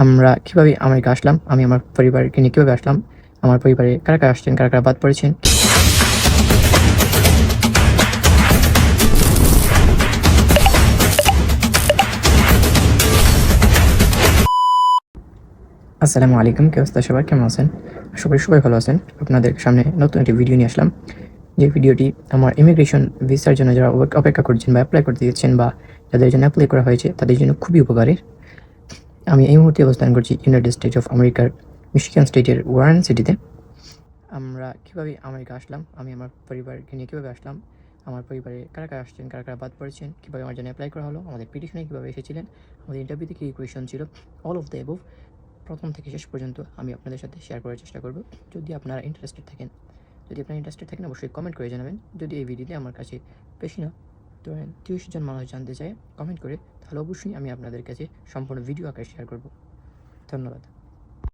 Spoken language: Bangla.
আমরা কিভাবে আমেরিকা আসলাম, আমি আমার পরিবারকে নিয়ে কিভাবে আসলাম, আমার পরিবারে কারা কারা আসছেন, কারা কারা বাদ পড়েছেন। আসসালামু আলাইকুম, কি অবস্থা সবার, কেমন আছেন? আশা করি সবাই ভালো আছেন। আপনাদের সামনে নতুন একটি ভিডিও নিয়ে আসলাম। যে ভিডিওটি আমার ইমিগ্রেশন ভিসার জন্য যারা অপেক্ষা করছেন বা অ্যাপ্লাই করতে যাচ্ছেন বা যাদের জন্য অ্যাপ্লাই করা হয়েছে তাদের জন্য খুবই উপকারী। আমি এই মুহূর্তে অবস্থান করছি ইউনাইটেড স্টেটস অফ আমেরিকার মিশিগান স্টেটের ওয়ারেন সিটিতে। আমরা কিভাবে আমেরিকা আসলাম, আমি আমার পরিবারকে নিয়ে কিভাবে আসলাম, আমার পরিবারে কারা কারা আসছেন, কারা কারা বাদ পড়েছেন, কীভাবে আমার জন্য অ্যাপ্লাই করা হলো, আমাদের পিটিশনে কীভাবে এসেছিলেন, আমাদের ইন্টারভিউতে কী কোয়েশন ছিল, অল অফ দ্য অ্যাবভ প্রথম থেকে শেষ পর্যন্ত আমি আপনাদের সাথে শেয়ার করার চেষ্টা করব। যদি আপনারা ইন্টারেস্টেড থাকেন অবশ্যই কমেন্ট করে জানাবেন। যদি এই ভিডিওতে আমার কাছে বেশি না ধরেন 30 জন মানুষ জানতে চায় কমেন্ট করে, তাহলে অবশ্যই আমি আপনাদের কাছে সম্পূর্ণ ভিডিও আকারে শেয়ার করব। ধন্যবাদ।